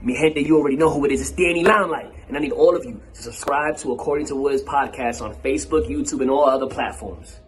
Mi gente, you already know who it is. It's Danny Limelight. And I need all of you to subscribe to According to Woods podcast on Facebook, YouTube, and all other platforms.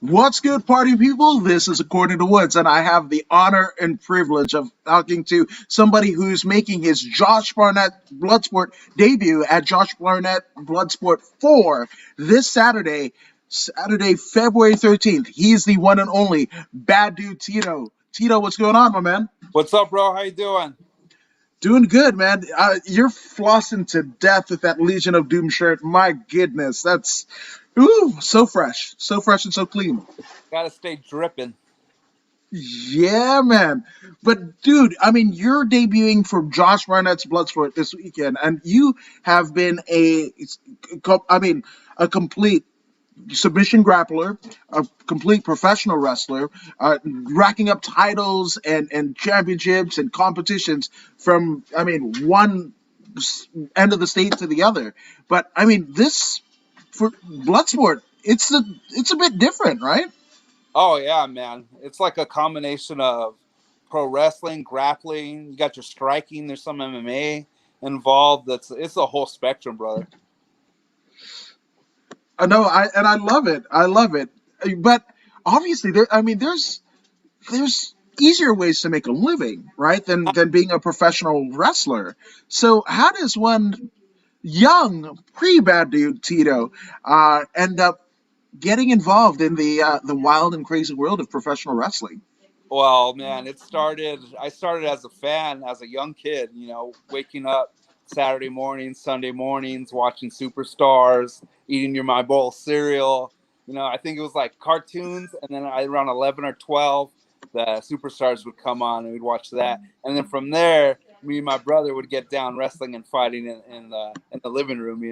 What's good, party people? This is According to Woods, and I have the honor and privilege of talking to somebody who's making his Josh Barnett Bloodsport debut at Josh Barnett Bloodsport 4 this Saturday, February 13th. He's the one and only Bad Dude Tito. Tito, what's going on, my man? What's up, bro? How you doing? Doing good, man. You're flossing to death with that Legion of Doom shirt. My goodness, that's so fresh and so clean. Gotta stay dripping. Yeah, man. But dude, I mean, you're debuting for Josh Barnett's Bloodsport this weekend, and you have been a complete submission grappler, a complete professional wrestler, racking up titles and championships and competitions from, one end of the state to the other. But I mean, this for Bloodsport, it's a bit different, right? Oh yeah, man. It's like a combination of pro wrestling, grappling. You got your striking. There's some MMA involved. It's a whole spectrum, brother. I know, I love it. I love it. But obviously, there's easier ways to make a living, right? Than being a professional wrestler. So how does one young pre-Bad Dude Tito end up getting involved in the wild and crazy world of professional wrestling? Well, man, I started as a fan, as a young kid, waking up Saturday mornings, Sunday mornings, watching Superstars, eating your My Bowl cereal. I think it was like cartoons, and then around 11 or 12, the Superstars would come on, and we'd watch that. And then from there, me and my brother would get down wrestling and fighting in the living room,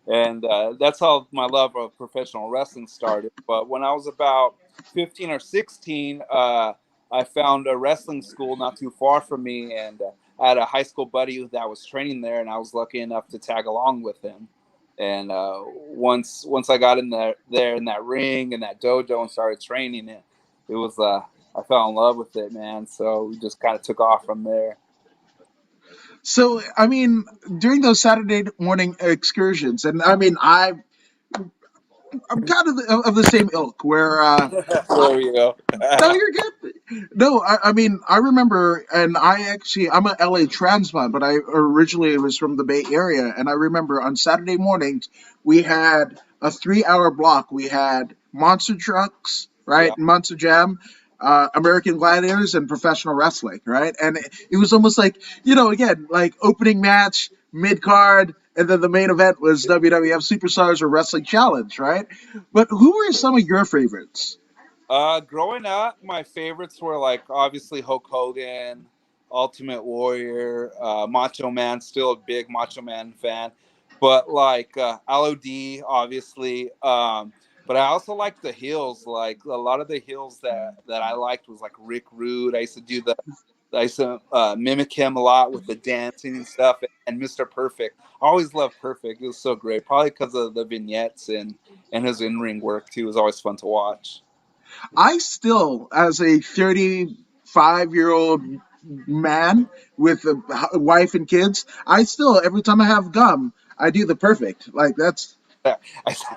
And that's how my love of professional wrestling started. But when I was about 15 or 16, I found a wrestling school not too far from me, and I had a high school buddy that was training there, and I was lucky enough to tag along with him. And once I got in there in that ring and that dojo and started training, it was I fell in love with it, man. So we just kind of took off from there. So, I mean, during those Saturday morning excursions, and I mean, I'm kind of the same ilk where. There we go. No, you're good. No, I mean, I remember, and I'm an LA transplant, but I originally was from the Bay Area, and I remember on Saturday mornings we had a 3-hour block. We had monster trucks, right, Yeah. Monster Jam. American Gladiators and professional wrestling, right? And it was almost like, again, like opening match, mid card, and then the main event was WWF Superstars or Wrestling Challenge, right? But who were some of your favorites? Growing up, my favorites were like obviously Hulk Hogan, Ultimate Warrior, Macho Man, still a big Macho Man fan, but like LOD, obviously. But I also liked the heels. Like a lot of the heels that I liked was like Rick Rude. I used to mimic him a lot with the dancing and stuff. And Mr. Perfect. I always loved Perfect. It was so great. Probably because of the vignettes and his in-ring work too. It was always fun to watch. I still, as a 35-year-old man with a wife and kids, every time I have gum, I do the Perfect. Like that's. I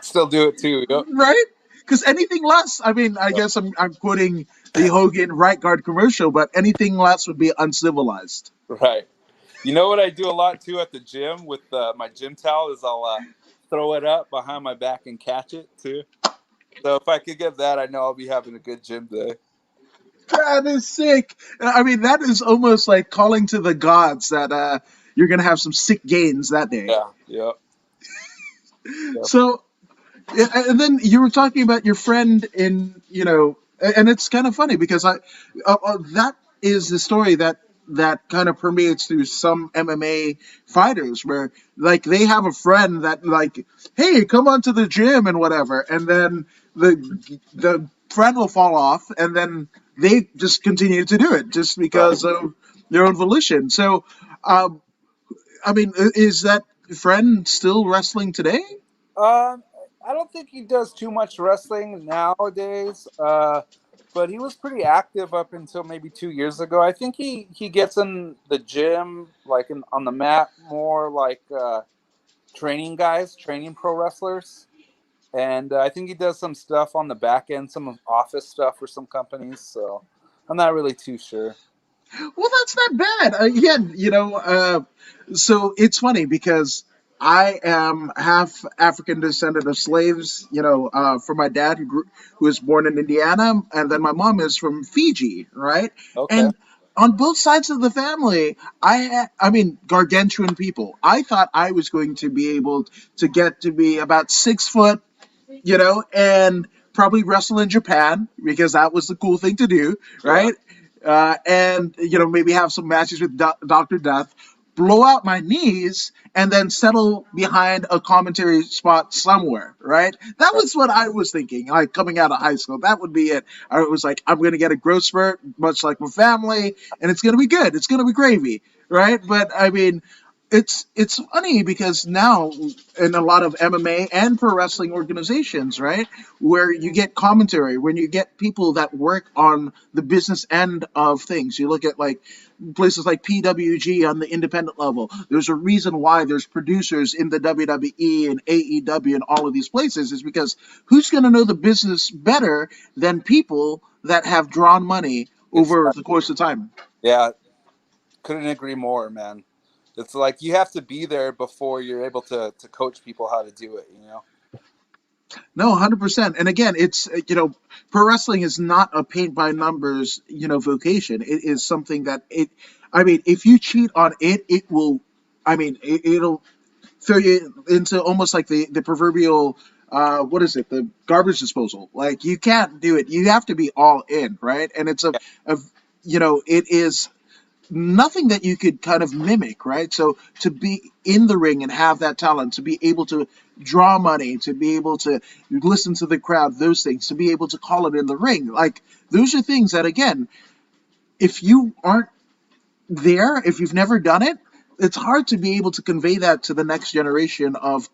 still do it too. Yep. Right? Because anything less, I mean, I guess I'm quoting the Hogan right guard commercial, but anything less would be uncivilized. Right. You know what I do a lot too at the gym with my gym towel is I'll throw it up behind my back and catch it too. So if I could get that, I know I'll be having a good gym day. That is sick. I mean, that is almost like calling to the gods that you're going to have some sick gains that day. Yeah. Yep. So, and then you were talking about your friend and it's kind of funny because that is the story that kind of permeates through some MMA fighters where like they have a friend that like, hey, come on to the gym and whatever, and then the friend will fall off, and then they just continue to do it just because of their own volition. So, I mean, is that friend still wrestling today? Um, I don't think he does too much wrestling nowadays. But he was pretty active up until maybe 2 years ago. I think he gets in the gym, like on the mat, more like training guys, training pro wrestlers. And I think he does some stuff on the back end, some office stuff for some companies. So I'm not really too sure. Well, that's not bad. Again, so it's funny because I am half African descendant of slaves. From my dad who was born in Indiana, and then my mom is from Fiji, right? Okay. And on both sides of the family, I mean, gargantuan people. I thought I was going to be able to get to be about 6 foot, and probably wrestle in Japan because that was the cool thing to do, Yeah. right? And maybe have some matches with Doctor Death, blow out my knees, and then settle behind a commentary spot somewhere, right? That was what I was thinking, like coming out of high school. That would be it. I was like, I'm gonna get a growth spurt, much like my family, and it's gonna be good. It's gonna be gravy, right? But I mean, it's funny because now in a lot of MMA and pro wrestling organizations, right, where you get commentary, when you get people that work on the business end of things, you look at like places like PWG on the independent level. There's a reason why there's producers in the WWE and AEW and all of these places is because who's going to know the business better than people that have drawn money over Exactly. the course of time? Yeah. Couldn't agree more, man. It's like you have to be there before you're able to coach people how to do it, you know? No, 100%. And again, it's pro wrestling is not a paint by numbers vocation. It is something that I mean, if you cheat on it, it will. I mean, it'll throw you into almost like the proverbial what is it, the garbage disposal. Like, you can't do it. You have to be all in, right? And it's a it is nothing that you could kind of mimic, right? So to be in the ring and have that talent, to be able to draw money, to be able to listen to the crowd, those things, to be able to call it in the ring, like, those are things that, again, if you aren't there, if you've never done it, it's hard to be able to convey that to the next generation of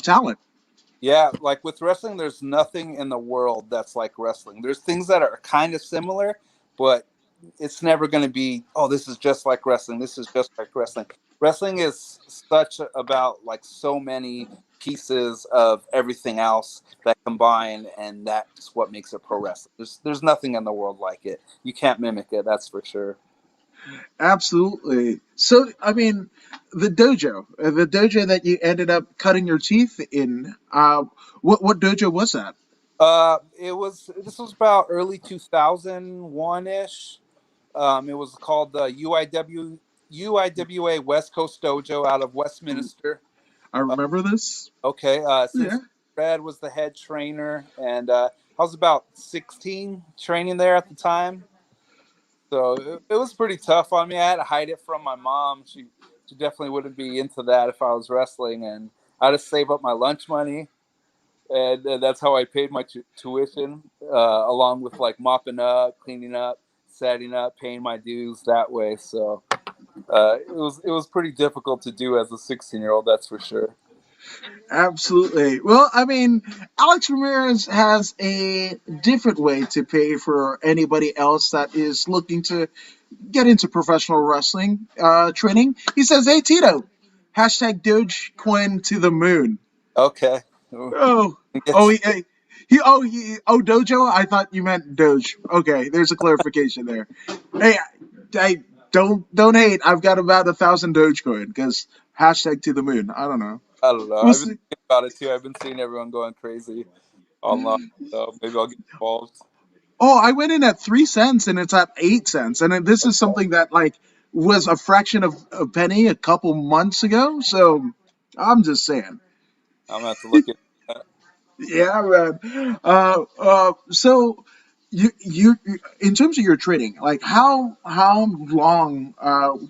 talent. Yeah, like with wrestling, there's nothing in the world that's like wrestling. There's things that are kind of similar, but it's never going to be, oh, this is just like wrestling. This is just like wrestling. Wrestling is about like so many pieces of everything else that combine, and that's what makes it pro wrestling. There's nothing in the world like it. You can't mimic it, that's for sure. Absolutely. So, I mean, the dojo that you ended up cutting your teeth in, what dojo was that? This was about early 2001 ish. It was called the UIWA West Coast Dojo out of Westminster. I remember this. Okay, Yeah. since Brad was the head trainer, and I was about 16 training there at the time, so it was pretty tough on me. I had to hide it from my mom. She definitely wouldn't be into that if I was wrestling, and I had to save up my lunch money, and that's how I paid my tuition, along with like mopping up, cleaning up, setting up, paying my dues that way. So it was pretty difficult to do as a 16-year-old, that's for sure. Absolutely. Well, I mean, Alex Ramirez has a different way to pay for anybody else that is looking to get into professional wrestling training. He says, "Hey, Tito, hashtag Dogecoin to the moon." Okay. Oh, oh, Dojo. I thought you meant Doge. Okay, there's a clarification there. Hey, I don't hate. I've got about 1,000 Dogecoin because hashtag to the moon. I don't know. I don't know. We'll I've been see. thinking about it too. I've been seeing everyone going crazy online, so maybe I'll get involved. Oh, I went in at 3 cents and it's at 8 cents, and this is something that like was a fraction of a penny a couple months ago. So I'm just saying. I'm gonna have to look at that. Yeah, man. So you in terms of your training, like how long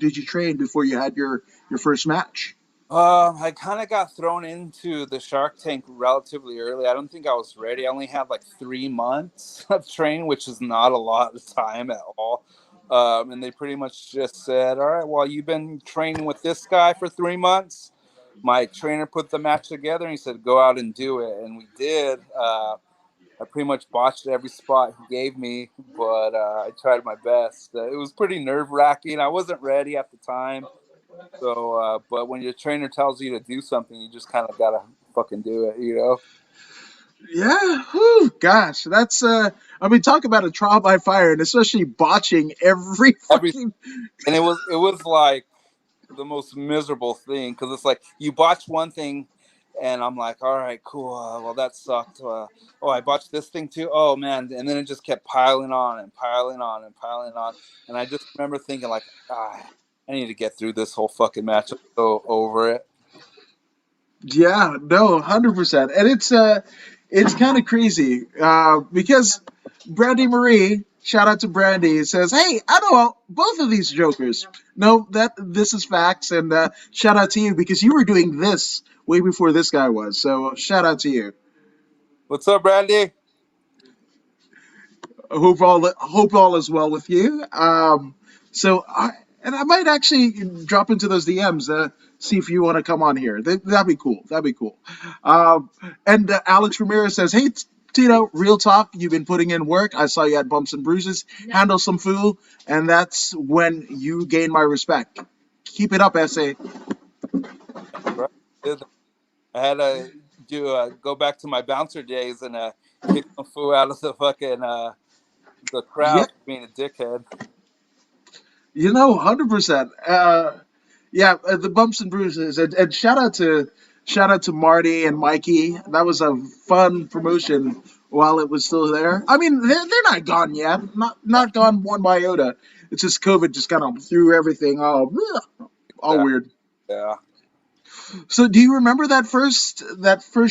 did you train before you had your first match? I kind of got thrown into the Shark Tank relatively early. I don't think I was ready. I only had like 3 months of training, which is not a lot of time at all. And they pretty much just said, all right, well, you've been training with this guy for 3 months. My trainer put the match together and he said, go out and do it. And we did. I pretty much botched every spot he gave me, but I tried my best. It was pretty nerve-wracking. I wasn't ready at the time. So, but when your trainer tells you to do something, you just kind of got to fucking do it, you know? Yeah, whew, gosh, that's I mean, talk about a trial by fire, and especially botching every fucking. And it was like the most miserable thing because it's like you botch one thing and I'm like, all right, cool, well that sucked, oh, I botched this thing too, oh man, and then it just kept piling on and piling on and piling on, and I just remember thinking like, I need to get through this whole fucking match. I'm so over it. Yeah, no, 100%, and it's kind of crazy because Brandy Marie, shout out to Brandy, says, "Hey, I know both of these jokers. No, this is facts, and shout out to you because you were doing this way before this guy was. So shout out to you. What's up, Brandy? Hope all is well with you. And I might actually drop into those DMs, see if you want to come on here. That'd be cool. That'd be cool. And Alex Ramirez says, "Hey, Tito, real talk. You've been putting in work. I saw you had bumps and bruises. Handle some food, and that's when you gain my respect. Keep it up, SA." I had to go back to my bouncer days and kick some fool out of the fucking the crowd for being a dickhead. 100%. Yeah, the bumps and bruises, and shout out to Marty and Mikey. That was a fun promotion while it was still there. I mean, they're not gone yet, not gone one iota. It's just COVID just kind of threw everything all weird. Yeah. So, do you remember that first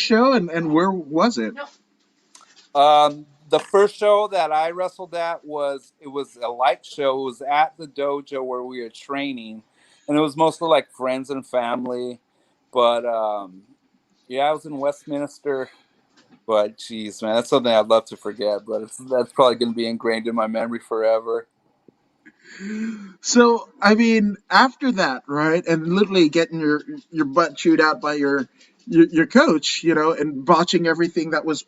show, and where was it? The first show that I wrestled at was a light show. It was at the dojo where we were training, and it was mostly like friends and family. But yeah, I was in Westminster. But geez, man, that's something I'd love to forget. But that's probably going to be ingrained in my memory forever. So, I mean, after that, right, and literally getting your butt chewed out by your coach, and botching everything that was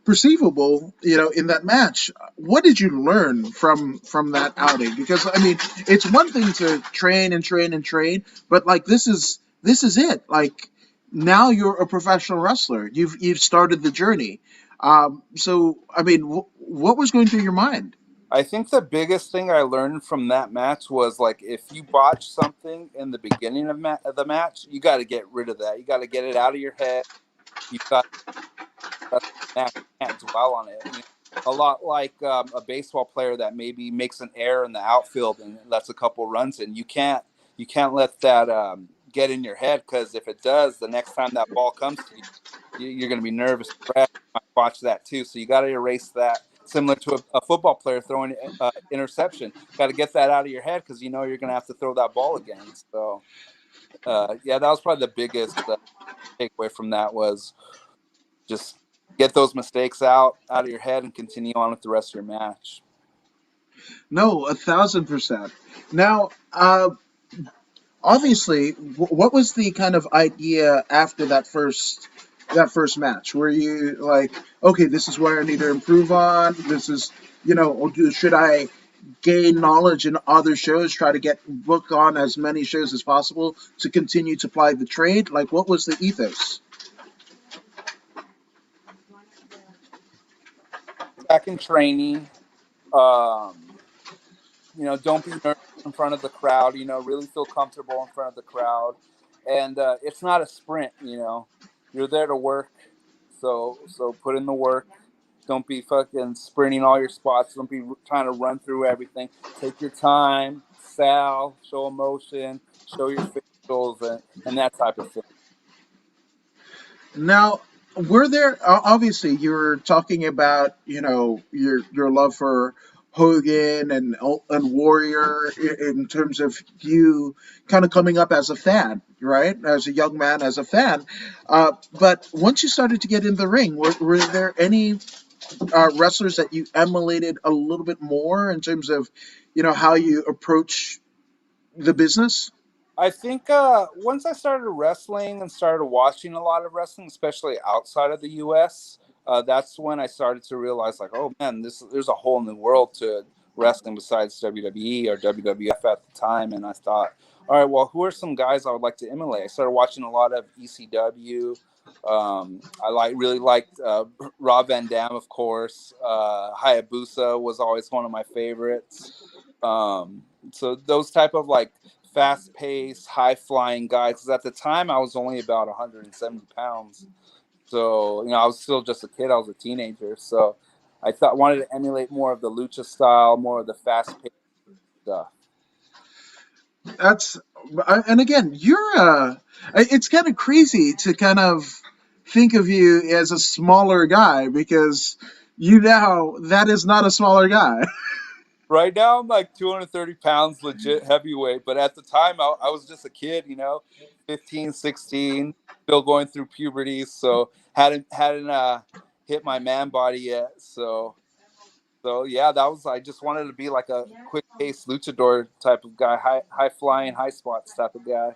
perceivable, in that match. What did you learn from that outing? Because I mean, it's one thing to train and train and train, but like this is it. Like now you're a professional wrestler. You've started the journey. So I mean, what was going through your mind? I think the biggest thing I learned from that match was like if you botch something in the beginning of the match, you got to get rid of that. You got to get it out of your head. You got can't dwell on it. A lot like a baseball player that maybe makes an error in the outfield and lets a couple runs in. You can't let that get in your head, because if it does, the next time that ball comes to you, you're going to be nervous. You might watch that too. So you got to erase that. Similar to a football player throwing interception, got to get that out of your head because you're going to have to throw that ball again. So yeah, that was probably the biggest takeaway from that, was just get those mistakes out of your head and continue on with the rest of your match. No, 1,000%. Now, obviously, what was the kind of idea after that first match? Were you like, okay, this is where I need to improve on? This is, should I gain knowledge in other shows, try to get booked on as many shows as possible to continue to ply the trade? Like, what was the ethos? Back in training, don't be nervous in front of the crowd. Really feel comfortable in front of the crowd, and it's not a sprint. You're there to work, so put in the work. Don't be fucking sprinting all your spots. Don't be trying to run through everything. Take your time, sell, show emotion, show your facials, and that type of thing. Now, were there obviously you were talking about your love for Hogan and Warrior in terms of you kind of coming up as a fan, right? As a young man, as a fan. But once you started to get in the ring, were there any wrestlers that you emulated a little bit more in terms of how you approach the business? I think once I started wrestling and started watching a lot of wrestling, especially outside of the U.S., that's when I started to realize, like, oh man, there's a whole new world to wrestling besides WWE or WWF at the time. And I thought, all right, well, who are some guys I would like to emulate? I started watching a lot of ECW. Really liked Rob Van Dam, of course. Hayabusa was always one of my favorites. So those type of like fast-paced, high-flying guys. Because at the time, I was only about 170 pounds. So, I was still just a kid. I was a teenager. So I wanted to emulate more of the lucha style, more of the fast-paced stuff. That's and again, it's kind of crazy to kind of think of you as a smaller guy because that is not a smaller guy. Right now, I'm like 230 pounds, legit heavyweight. But at the time, I was just a kid, 15, 16, still going through puberty. So hadn't hit my man body yet. So yeah, I just wanted to be like a quick pace luchador type of guy, high flying, high spots type of guy.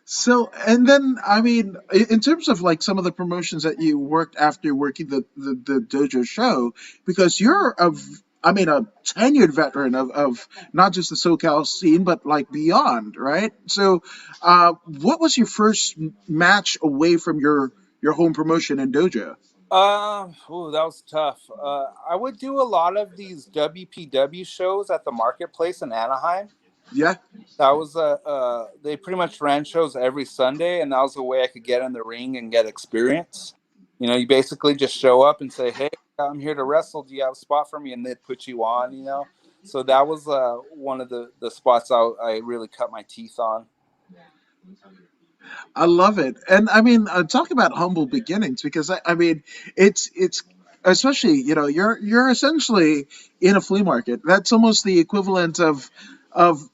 So, and then, I mean, in terms of like some of the promotions that you worked after working the dojo show, because a tenured veteran of not just the SoCal scene, but like beyond, right? So, what was your first match away from your home promotion in dojo? That was tough. I would do a lot of these WPW shows at the marketplace in Anaheim. Yeah. That was they pretty much ran shows every Sunday, and that was the way I could get in the ring and get experience. You basically just show up and say, "Hey, I'm here to wrestle. Do you have a spot for me?" And they'd put you on. So that was one of the spots I really cut my teeth on. I love it, and I mean, talk about humble beginnings because I mean, it's especially you're essentially in a flea market. That's almost the equivalent of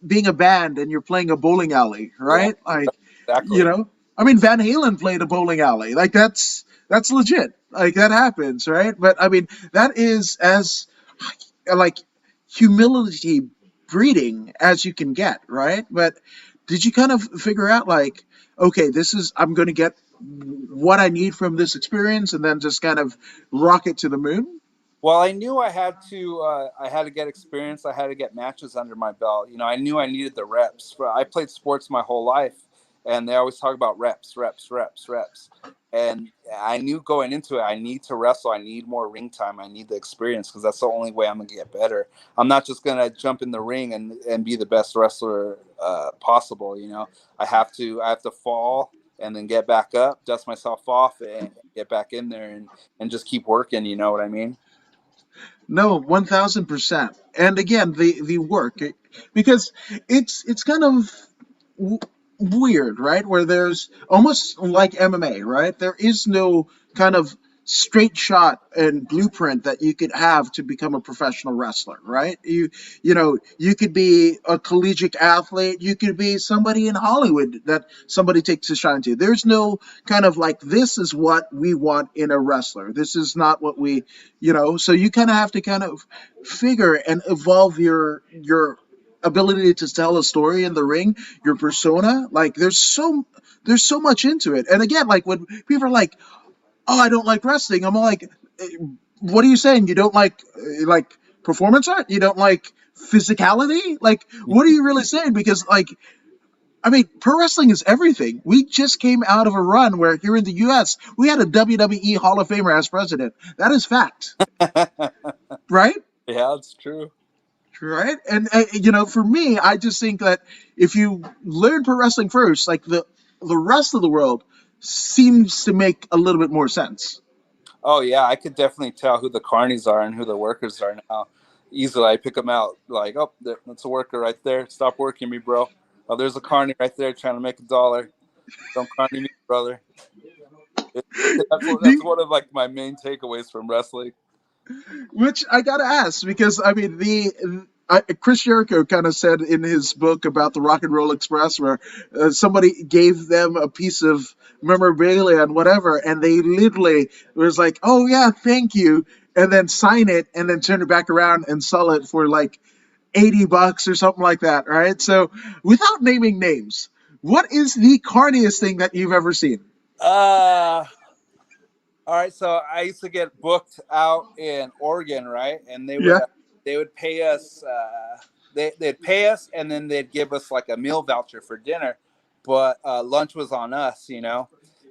being a band and you're playing a bowling alley, Yeah, right? Like, exactly. I mean, Van Halen played a bowling alley. Like that's legit. Like that happens, right? But I mean, that is as like humility breeding as you can get, right? But did you kind of figure out like, okay, I'm going to get what I need from this experience, and then just kind of rocket to the moon? Well, I knew I had to get experience. I had to get matches under my belt. I knew I needed the reps. I played sports my whole life, and they always talk about reps, reps, reps, reps. And I knew going into it, I need to wrestle. I need more ring time. I need the experience because that's the only way I'm going to get better. I'm not just going to jump in the ring and be the best wrestler possible. I have to fall and then get back up, dust myself off, and get back in there and just keep working. You know what I mean? No, 1000%. And again, the work, because it's kind of w- weird, right? Where there's almost like MMA, right? There is no kind of straight shot and blueprint that you could have to become a professional wrestler, right? You could be a collegiate athlete, you could be somebody in Hollywood that somebody takes a shine to. There's no kind of like, this is what we want in a wrestler. This is not what so you kind of have to kind of figure and evolve your ability to tell a story in the ring, your persona. Like there's so much into it. And again, like when people are like, "Oh, I don't like wrestling," I'm like, "What are you saying? You don't like performance art? You don't like physicality? Like, what are you really saying?" Because like, I mean, pro wrestling is everything. We just came out of a run where here in the U.S. we had a WWE Hall of Famer as president. That is fact, right? Yeah, it's true. Right. And for me, I just think that if you learn pro wrestling first, like the rest of the world seems to make a little bit more sense. Oh yeah, I could definitely tell who the carnies are and who the workers are now. Easily, I pick them out. Like, oh, that's a worker right there. Stop working me, bro. Oh, there's a carny right there trying to make $1. Don't carny me, brother. That's The- one of like my main takeaways from wrestling. which I gotta ask because I mean Chris Jericho kind of said in his book about the Rock and Roll Express where somebody gave them a piece of memorabilia and whatever, and they literally was like, "Oh yeah, thank you," and then sign it and then turn it back around and sell it for like $80 or something like that, right? So without naming names, what is the carniest thing that you've ever seen? Uh, all right. So I used to get booked out in Oregon, right? And Yeah. they would pay us. They'd pay us, and then they'd give us like a meal voucher for dinner, but lunch was on us, you know.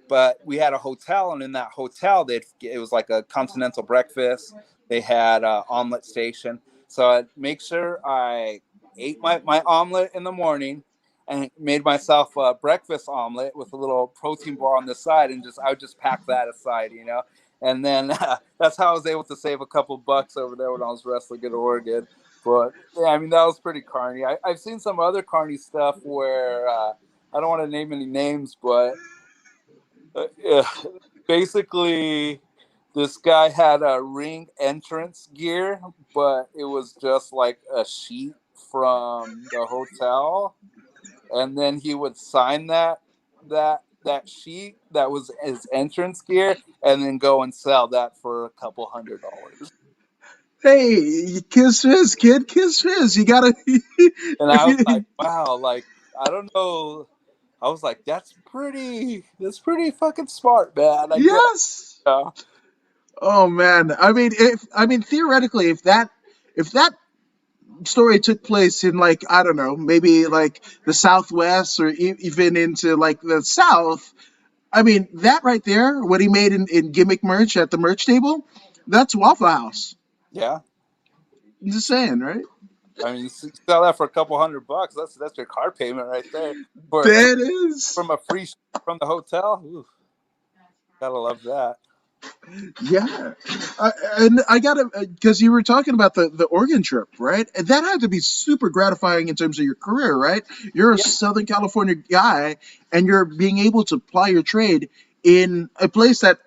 But we had a hotel, and in that hotel, it was like a continental breakfast. They had an omelet station, so I'd make sure I ate my omelet in the morning, and made myself a breakfast omelet with a little protein bar on the side, and I would just pack that aside, you know. And then that's how I was able to save a couple bucks over there when I was wrestling in Oregon. But yeah, I mean that was pretty carny. I've seen some other carny stuff where I don't want to name any names, but yeah, basically this guy had a ring entrance gear, but it was just like a sheet from the hotel, and then he would sign that sheet that was his entrance gear, and then go and sell that for a couple $100. Hey, kiss fizz, kid, kiss fizz. You gotta. And I was like, wow, like I don't know. I was like, that's pretty fucking smart, man. I guess. Yes. Yeah. Oh man. I mean theoretically, if that story took place in, like, I don't know, maybe like the Southwest or even into like the South, I mean that right there, what he made in gimmick merch at the merch table, that's Waffle House. Yeah. I'm just saying, right? I mean, you sell that for a couple $100. That's your car payment right there. For That is. from a free from the hotel. Ooh, gotta love that. Yeah, and I gotta, because you were talking about the Oregon trip, right? And that had to be super gratifying in terms of your career, right? You're a Yeah. Southern California guy, and you're being able to ply your trade in a place that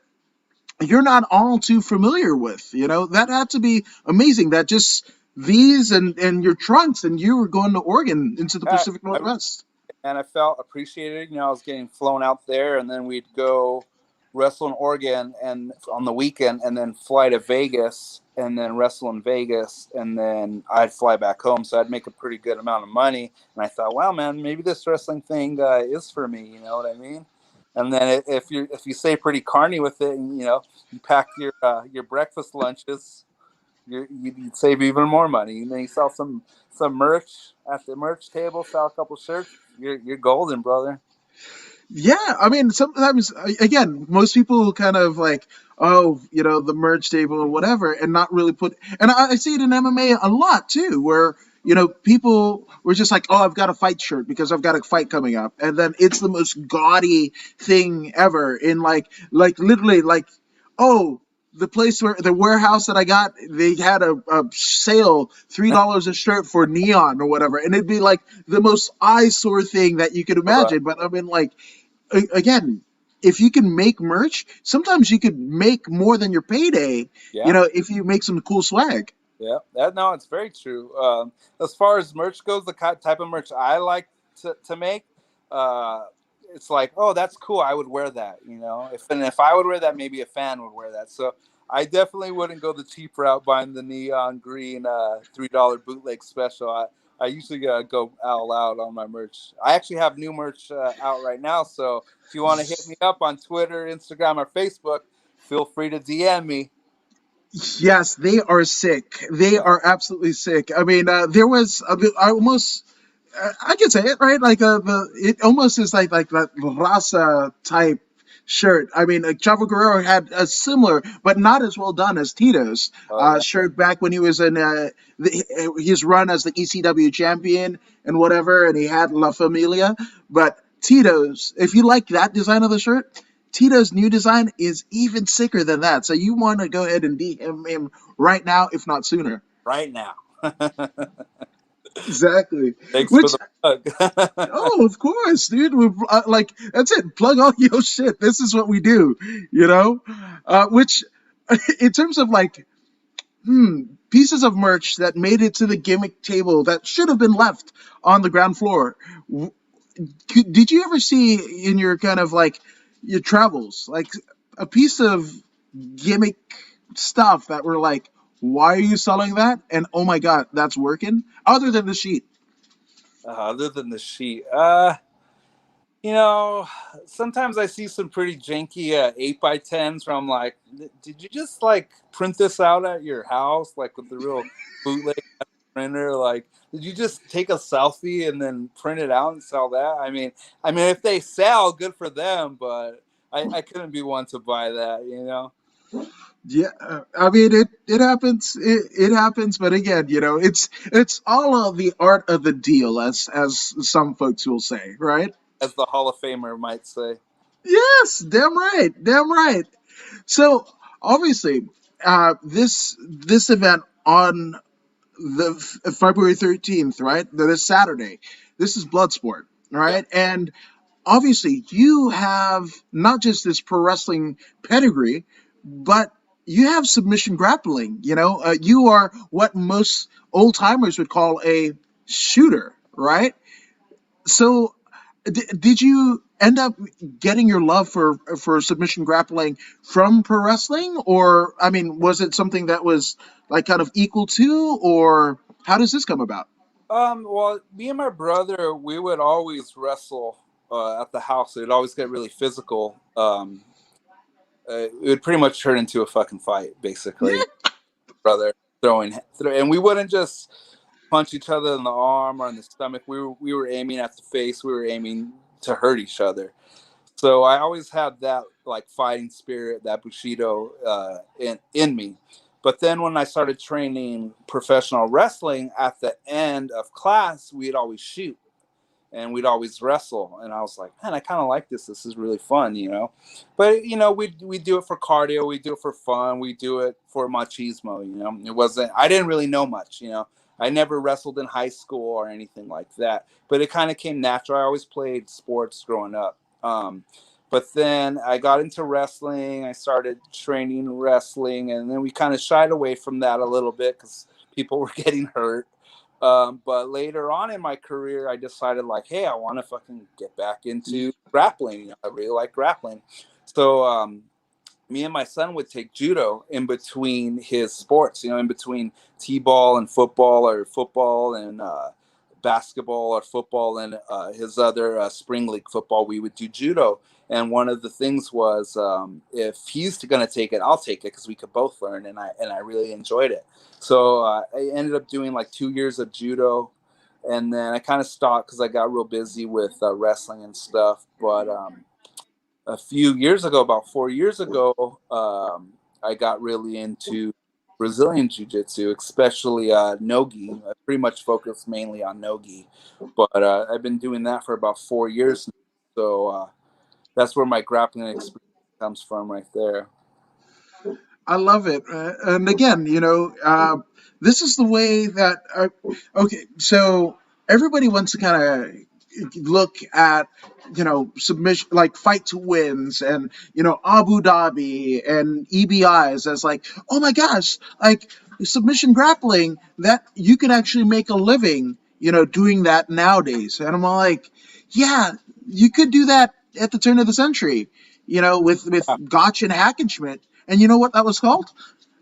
you're not all too familiar with. That had to be amazing. That just these and your trunks, and you were going to Oregon into the Yeah, Pacific Northwest. and I felt appreciated. You know, I was getting flown out there, and then we'd go wrestle in Oregon and on the weekend, and then fly to Vegas, and then wrestle in Vegas, and then I'd fly back home. So I'd make a pretty good amount of money. And I thought, wow, man, maybe this wrestling thing is for me. You know what I mean? And then if you stay pretty carny with it, and you pack your breakfast lunches, you'd save even more money. And then you sell some merch at the merch table, sell a couple shirts. You're golden, brother. Yeah, I mean, sometimes, again, most people kind of like, oh, the merge table or whatever, and not really put. And I see it in MMA a lot too, where people were just like, oh, I've got a fight shirt because I've got a fight coming up, and then it's the most gaudy thing ever. In like literally, like, oh, the place where the warehouse that I got, they had a sale, $3 a shirt for neon or whatever, and it'd be like the most eyesore thing that you could Right. imagine. But I mean, like, again, if you can make merch, sometimes you could make more than your payday. Yeah. If you make some cool swag. Yeah. No, it's very true. As far as merch goes, the type of merch I like to make, uh, it's like, oh, that's cool. I would wear that. If I would wear that, maybe a fan would wear that. So I definitely wouldn't go the cheap route buying the neon green $3 bootleg special. I usually go all out on my merch. I actually have new merch out right now. So if you want to hit me up on Twitter, Instagram, or Facebook, feel free to DM me. Yes, they are sick. They are absolutely sick. I mean, there was I almost. I can say it, right? Like, it almost is like that Raza type shirt. I mean, Chavo Guerrero had a similar, but not as well done as Tito's Yeah. shirt back when he was in his run as the ECW champion and whatever, and he had La Familia. But Tito's, if you like that design of the shirt, Tito's new design is even sicker than that. So you want to go ahead and DM him right now, if not sooner. Right now. Exactly. Thanks for Which, the plug. oh, of course, dude. Like, that's it. Plug all your shit. This is what we do, Which, in terms of like, pieces of merch that made it to the gimmick table that should have been left on the ground floor. Did you ever see in your kind of like your travels, like a piece of gimmick stuff that were like, Why are you selling that? And oh my God, that's working. Other than the sheet. Other than the sheet, you know, sometimes I see some pretty janky 8x10s where I'm like, did you just like print this out at your house, like with the real bootleg printer? Like, did you just take a selfie and then print it out and sell that? I mean, if they sell, good for them, but I couldn't be one to buy that, you know. Yeah, I mean it happens. It happens, but again, it's all of the art of the deal, as some folks will say, right? As the Hall of Famer might say. Yes, damn right, damn right. So obviously, this event on the February 13th, right? This Saturday. This is Bloodsport, Yep. right? And obviously, you have not just this pro wrestling pedigree, but you have submission grappling. You are what most old timers would call a shooter, right? So, did you end up getting your love for submission grappling from pro wrestling, or I mean, was it something that was like kind of equal to, or how does this come about? Well, me and my brother, we would always wrestle at the house. It would always get really physical. It would pretty much turn into a fucking fight, basically. Brother and we wouldn't just punch each other in the arm or in the stomach. We were aiming at the face. We were aiming to hurt each other. So I always had that like fighting spirit, that Bushido in me. But then when I started training professional wrestling, at the end of class, we'd always shoot and we'd always wrestle. And I was like, man, I kind of like this. This is really fun, you know. But we do it for cardio, we do it for fun, we do it for machismo. You know, it wasn't. I didn't really know much, you know. I never wrestled in high school or anything like that, but it kind of came natural. I always played sports growing up. But then I got into wrestling. I started training wrestling, and then we kind of shied away from that a little bit because people were getting hurt. But later on in my career, I decided like, hey, I want to fucking get back into grappling. You know, I really like grappling. So me and my son would take judo in between his sports, you know, in between t-ball and football, or football and basketball, or football and his other spring league football. We would do judo. And one of the things was, if he's going to take it, I'll take it, because we could both learn. And I really enjoyed it. So I ended up doing like 2 years of judo. And then I kind of stopped because I got real busy with wrestling and stuff. But a few years ago, about 4 years ago, I got really into Brazilian Jiu-Jitsu, especially Nogi. I pretty much focused mainly on Nogi, but I've been doing that for about 4 years now. So that's where my grappling experience comes from, right there. I love it. And again, this is the way that, okay, so everybody wants to kind of look at, submission, like fight to wins and, Abu Dhabi and EBIs as like, oh my gosh, like submission grappling, that you can actually make a living, doing that nowadays. And I'm all like, yeah, you could do that at the turn of the century, with Yeah. Gotch and Hackenschmidt. And you know what that was called?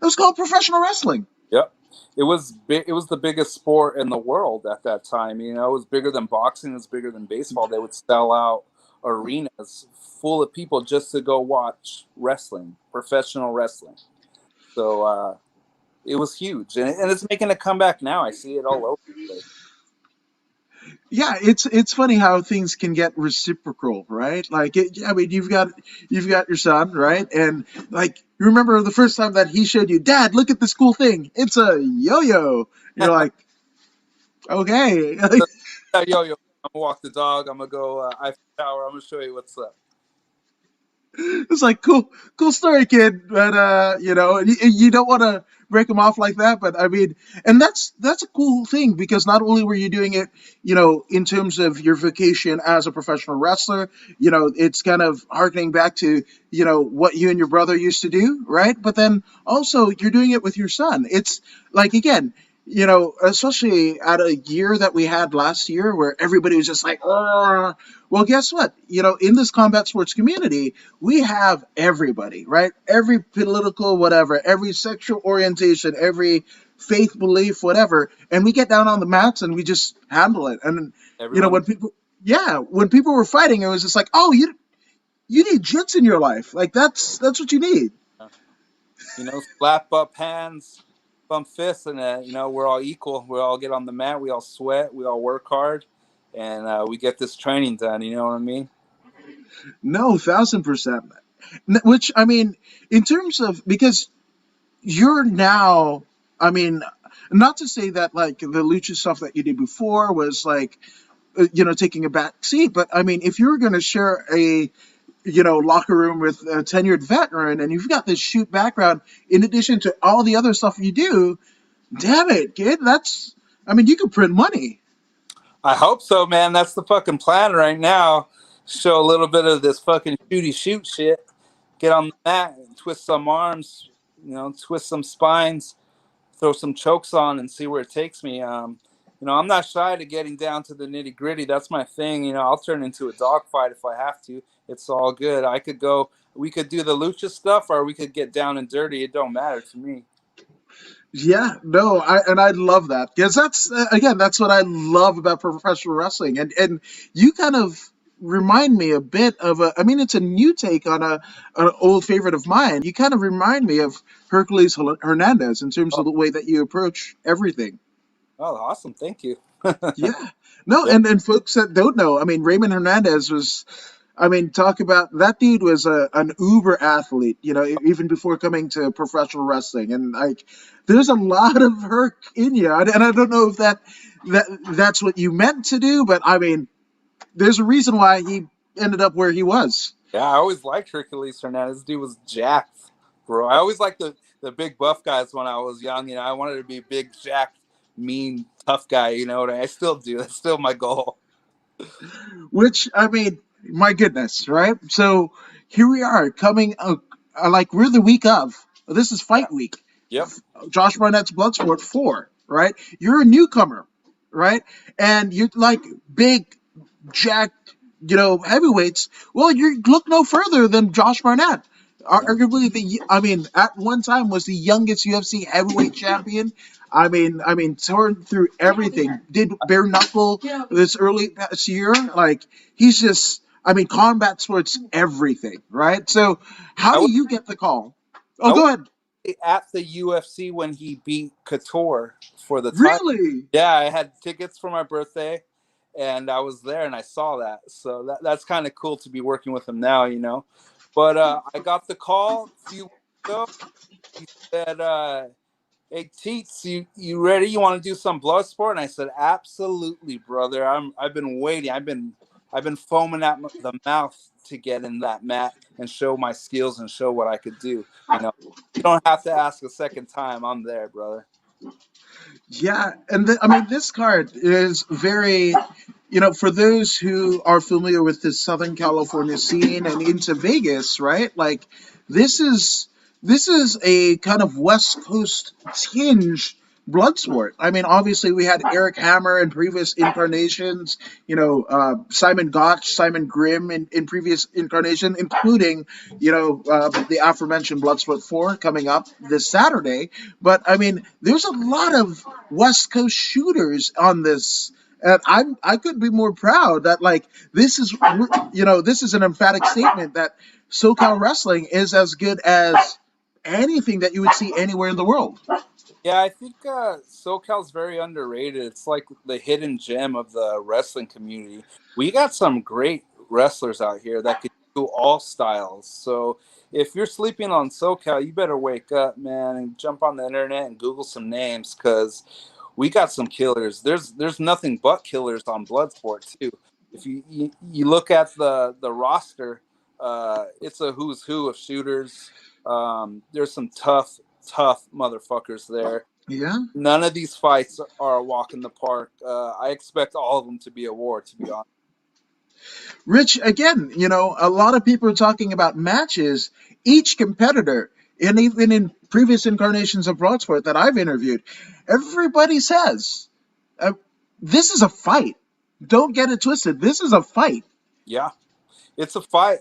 It was called professional wrestling. Yep. It was big. It was the biggest sport in the world at that time. You know, it was bigger than boxing. It was bigger than baseball. They would sell out arenas full of people just to go watch wrestling, professional wrestling. So it was huge, and it's making a comeback now. I see it all over the place. Yeah, it's funny how things can get reciprocal, right? Like, I mean, you've got your son, right? And like, you remember the first time that he showed you, Dad, look at this cool thing. It's a yo-yo. You're like, okay. Yeah, yo, I'm gonna walk the dog. I'm gonna go. I shower. I'm gonna show you what's up. It's like, cool story, kid, but you don't want to break them off like that. But I mean, and that's a cool thing, because not only were you doing it, in terms of your vocation as a professional wrestler, it's kind of harkening back to what you and your brother used to do, right? But then also you're doing it with your son. It's like, again, especially at a year that we had last year where everybody was just like, oh, Well, guess what? In this combat sports community, we have everybody, right? Every political, whatever, every sexual orientation, every faith, belief, whatever, and we get down on the mats and we just handle it. And Everyone, when people were fighting, it was just like, oh, you need jits in your life. Like that's what you need. slap up hands, bump fists, and we're all equal. We all get on the mat. We all sweat. We all work hard, and we get this training done. You know what I mean? No, 1,000%. Which I mean, in terms of because you're now, I mean, not to say that like the lucha stuff that you did before was like, taking a back seat, but I mean, if you're going to share a locker room with a tenured veteran and you've got this shoot background in addition to all the other stuff you do, damn it, kid, I mean, you could print money. I hope so, man. That's the fucking plan right now. Show a little bit of this fucking shooty shoot shit. Get on the mat, twist some arms, twist some spines, throw some chokes on, and see where it takes me. I'm not shy to getting down to the nitty gritty. That's my thing. I'll turn into a dogfight if I have to. It's all good. We could do the lucha stuff, or we could get down and dirty. It don't matter to me. Yeah, no, I love that because that's what I love about professional wrestling, and you kind of remind me a bit of I mean, it's a new take on an old favorite of mine. You kind of remind me of Hercules Hernandez in terms of the way that you approach everything. Oh, awesome! Thank you. Yeah, no, Yeah. and folks that don't know, I mean, Raymond Hernandez was. I mean, talk about that dude was an uber athlete, even before coming to professional wrestling, and like, there's a lot of Herc in you, and I don't know if that's what you meant to do, but I mean, there's a reason why he ended up where he was. Yeah, I always liked Hercules Hernandez. This dude was jacked, bro. I always liked the big buff guys when I was young. I wanted to be a big, jacked, mean, tough guy. I still do. That's still my goal. Which I mean, my goodness, right? So here we are coming, like we're the week of. This is fight week. Yep. Josh Barnett's Bloodsport 4, right? You're a newcomer, right? And you're like big, jacked, heavyweights. Well, you look no further than Josh Barnett. Arguably, at one time was the youngest UFC heavyweight champion. I mean, torn through everything. Did bare knuckle this early past year. Like he's just, combat sports everything, right? So, how do you get the call? Oh, go ahead. At the UFC when he beat Couture for the title. Really? Yeah, I had tickets for my birthday, and I was there, and I saw that. So that's kind of cool to be working with him now. But I got the call a few weeks ago. He said, "Hey, Teets, you ready? You want to do some Bloodsport?" And I said, "Absolutely, brother. I've been waiting. I've been foaming at the mouth to get in that mat and show my skills and show what I could do. You don't have to ask a second time. I'm there, brother." Yeah, and this card is very, for those who are familiar with the Southern California scene and into Vegas, right? Like, this is a kind of West Coast tinge Bloodsport. I mean, obviously we had Eric Hammer in previous incarnations, Simon Gotch, Simon Grimm in previous incarnation, including, the aforementioned Bloodsport 4 coming up this Saturday. But I mean, there's a lot of West Coast shooters on this. And I couldn't be more proud that like this is an emphatic statement that SoCal wrestling is as good as anything that you would see anywhere in the world. Yeah, I think SoCal's very underrated. It's like the hidden gem of the wrestling community. We got some great wrestlers out here that could do all styles. So if you're sleeping on SoCal, you better wake up, man, and jump on the internet and Google some names because we got some killers. There's nothing but killers on Bloodsport too. If you look at the roster, it's a who's who of shooters. There's some tough motherfuckers there. Yeah. None of these fights are a walk in the park. I expect all of them to be a war, to be honest. Rich, again, a lot of people are talking about matches. Each competitor, and even in previous incarnations of Bloodsport that I've interviewed, everybody says, this is a fight. Don't get it twisted. This is a fight. Yeah. It's a fight,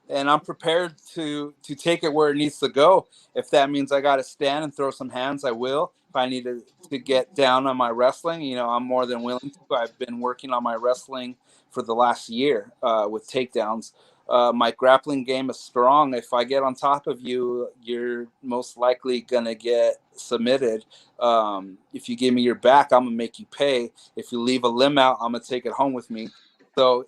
and I'm prepared to take it where it needs to go. If that means I got to stand and throw some hands, I will. If I need to get down on my wrestling, I'm more than willing to. I've been working on my wrestling for the last year with takedowns. My grappling game is strong. If I get on top of you, you're most likely gonna get submitted. If you give me your back, I'm gonna make you pay. If you leave a limb out, I'm gonna take it home with me. So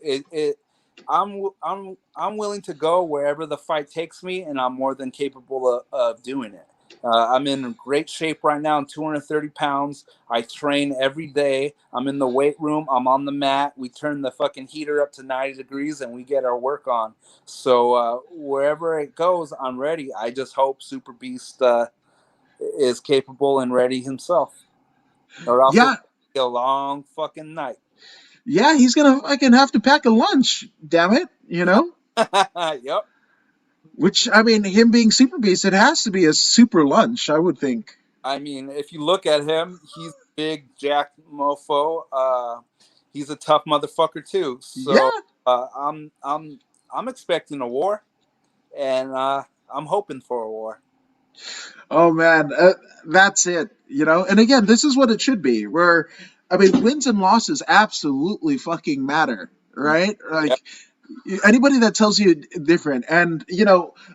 I'm willing to go wherever the fight takes me, and I'm more than capable of doing it. I'm in great shape right now. I'm 230 pounds. I train every day. I'm in the weight room. I'm on the mat. We turn the fucking heater up to 90 degrees, and we get our work on. So wherever it goes, I'm ready. I just hope Super Beast is capable and ready himself, or else it'll Yeah, be a long fucking night. yeah, he's gonna fucking have to pack a lunch. Damn it, Yep. Which I mean, him being Super Beast, it has to be a super lunch, I would think. I mean, if you look at him, he's a big jack mofo. He's a tough motherfucker too. So Yeah. I'm expecting a war, and I'm hoping for a war. Oh man, that's it. And again, this is what it should be. Where, I mean, wins and losses absolutely fucking matter, right? Yep. Like anybody that tells you different, and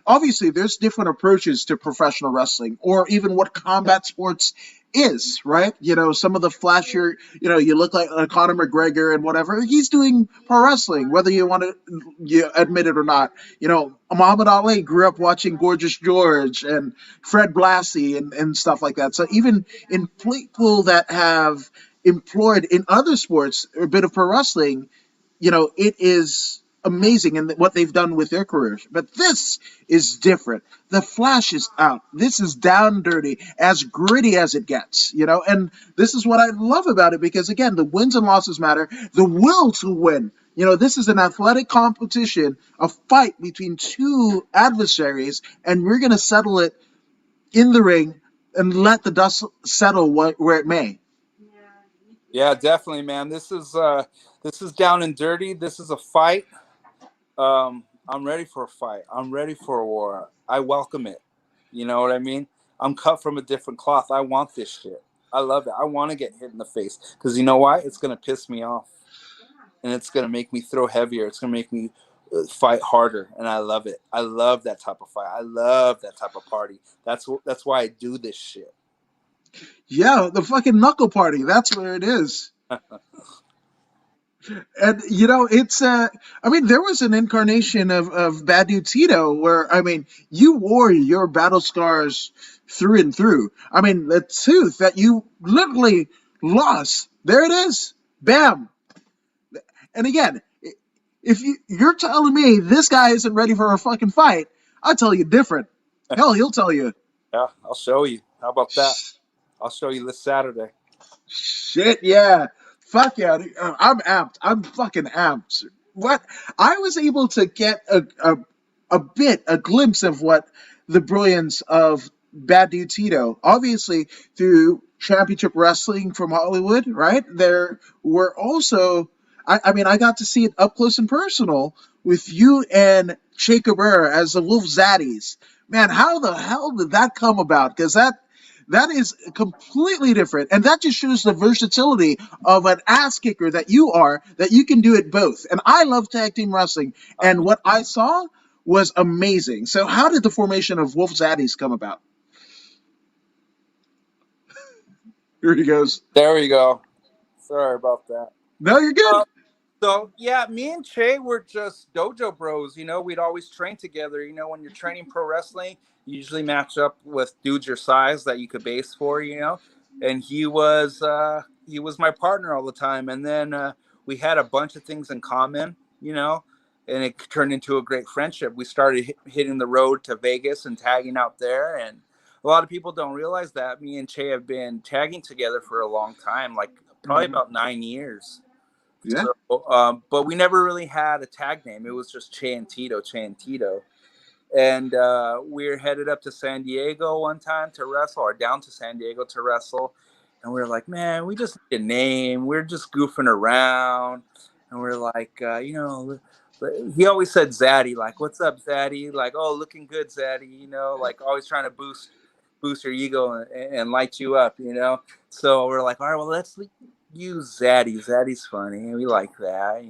obviously there's different approaches to professional wrestling, or even what combat sports is, right? Some of the flashier, you look like Conor McGregor and whatever. He's doing pro wrestling, whether you want to you admit it or not. Muhammad Ali grew up watching Gorgeous George and Fred Blassie and stuff like that. So even in people that have employed in other sports a bit of pro wrestling, it is amazing in what they've done with their careers. But this is different. The Flash is out. This is down dirty, as gritty as it gets, and this is what I love about it because, again, the wins and losses matter. The will to win. This is an athletic competition, a fight between two adversaries, and we're going to settle it in the ring and let the dust settle where it may. Yeah, definitely, man. This is down and dirty. This is a fight. I'm ready for a fight. I'm ready for a war. I welcome it. You know what I mean? I'm cut from a different cloth. I want this shit. I love it. I want to get hit in the face because you know why? It's gonna piss me off, and it's gonna make me throw heavier. It's gonna make me fight harder, and I love it. I love that type of fight. I love that type of party. That's why I do this shit. Yeah, the fucking knuckle party. That's where it is. And it's I mean, there was an incarnation of Bad Dude Tito where, I mean, you wore your battle scars through and through. I mean, the tooth that you literally lost, there it is. Bam. And again, if you're telling me this guy isn't ready for a fucking fight, I'll tell you different. Hell, he'll tell you. Yeah, I'll show you. How about that? I'll show you this Saturday. Shit, yeah. Fuck yeah. I'm amped. I'm fucking amped. What? I was able to get a glimpse of what the brilliance of Bad Dude Tito, obviously through championship wrestling from Hollywood, right? There were also, I mean, I got to see it up close and personal with you and Che Cabrera as the Wolf Zaddies. Man, how the hell did that come about? Because that is completely different. And that just shows the versatility of an ass kicker that you are, that you can do it both. And I love tag team wrestling. And what I saw was amazing. So how did the formation of Wolf Zaddies come about? Here he goes. There we go. Sorry about that. No, you're good. So yeah, me and Che were just dojo bros. We'd always train together. When you're training pro wrestling, you usually match up with dudes your size that you could base for. And he was my partner all the time. And then we had a bunch of things in common. And it turned into a great friendship. We started hitting the road to Vegas and tagging out there. And a lot of people don't realize that me and Che have been tagging together for a long time, like probably about 9 years. Yeah. So, but we never really had a tag name. It was just Che and Tito. And we were headed up to San Diego one time to wrestle, or down to San Diego to wrestle. And we were like, man, we just need a name. We're just goofing around. and we're like, he always said Zaddy, like, "What's up, Zaddy?" Like, "Oh, looking good, Zaddy," like always trying to boost your ego and light you up, So we're like, all right, well, let's use Zaddy. Zaddy's funny, and we like that,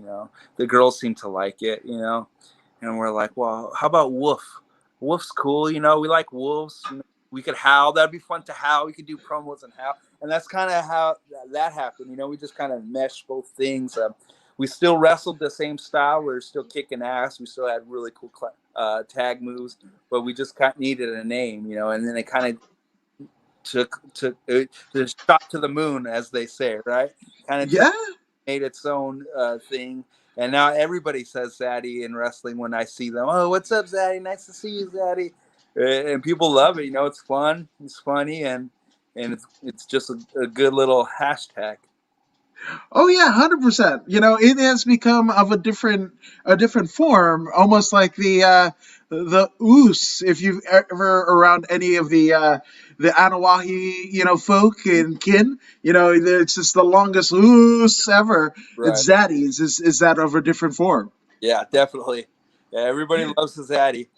The girls seem to like it, And we're like, well, how about Wolf? Wolf's cool, We like wolves. We could howl. That'd be fun to howl. We could do promos and howl, and that's kind of how that happened. We just kind of meshed both things. We still wrestled the same style. We were still kicking ass. We still had really cool tag moves, but we just kind of needed a name, And then it kind of took the shot to the moon, as they say, right? Kind of Yeah. made its own thing, and now everybody says Zaddy in wrestling when I see them. Oh, what's up, Zaddy? Nice to see you, Zaddy. And people love it. It's fun, it's funny, and it's just a good little hashtag. Oh yeah, 100%. It has become of a different form, almost like the oos. If you've ever around any of the Anawahi, folk and kin, it's just the longest oos ever. Right. It's Zaddy's. Is that of a different form? Yeah, definitely. Yeah, everybody loves the Zaddy.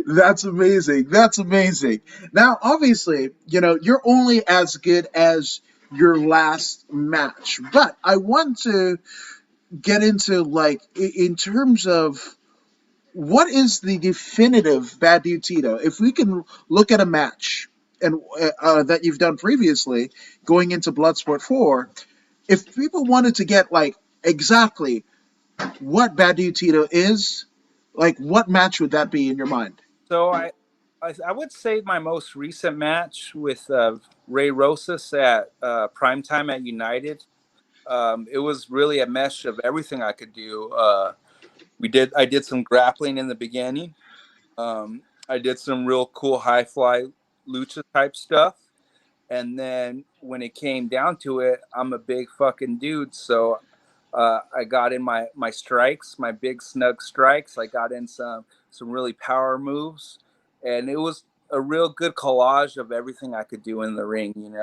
That's amazing. That's amazing. Now, obviously, you're only as good as your last match, but I want to get into, like, in terms of what is the definitive Bad Dude Tito. If we can look at a match and that you've done previously going into Bloodsport 4, if people wanted to get, like, exactly what Bad Dude Tito is, like, what match would that be in your mind? So I would say my most recent match with Ray Rosas at Primetime at United. It was really a mesh of everything I could do. I did some grappling in the beginning. I did some real cool high fly lucha type stuff. And then when it came down to it, I'm a big fucking dude. So I got in my strikes, my big snug strikes. I got in some really power moves, and it was a real good collage of everything I could do in the ring.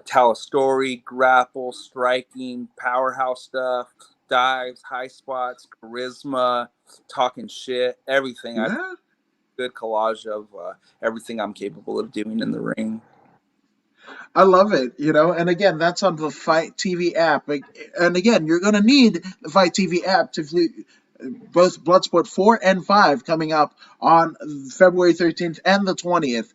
Tell a story, grapple, striking, powerhouse stuff, dives, high spots, charisma, talking shit, everything. I Yeah. good collage of everything I'm capable of doing in the ring. I love it, and again, that's on the Fight TV app. And again, you're going to need the Fight TV app to both Bloodsport 4 and 5 coming up on February 13th and the 20th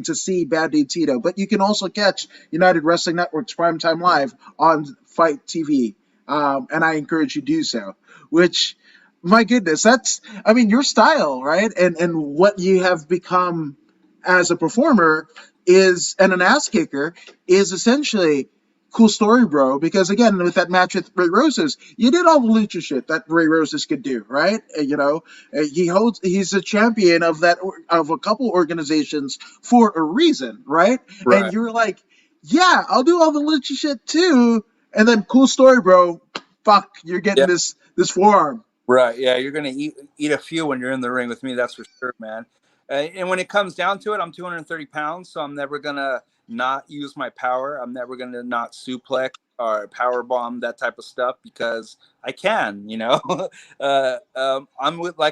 to see Bad Dude Tito. But you can also catch United Wrestling Network's Primetime Live on Fight TV. And I encourage you to do so, which, my goodness, that's, your style, right? And what you have become as a performer and an ass kicker is essentially cool story, bro. Because again, with that match with Ray Rosas, you did all the lucha shit that Ray Rosas could do, right? He's a champion of of a couple organizations for a reason, right? Right. And you're like, yeah, I'll do all the lucha shit too. And then cool story, bro. Fuck, you're getting Yeah. this forearm. Right. Yeah, you're gonna eat a few when you're in the ring with me. That's for sure, man. And when it comes down to it, I'm 230 pounds, so I'm never gonna not use my power. I'm never gonna not suplex or power bomb, that type of stuff, because I can. Like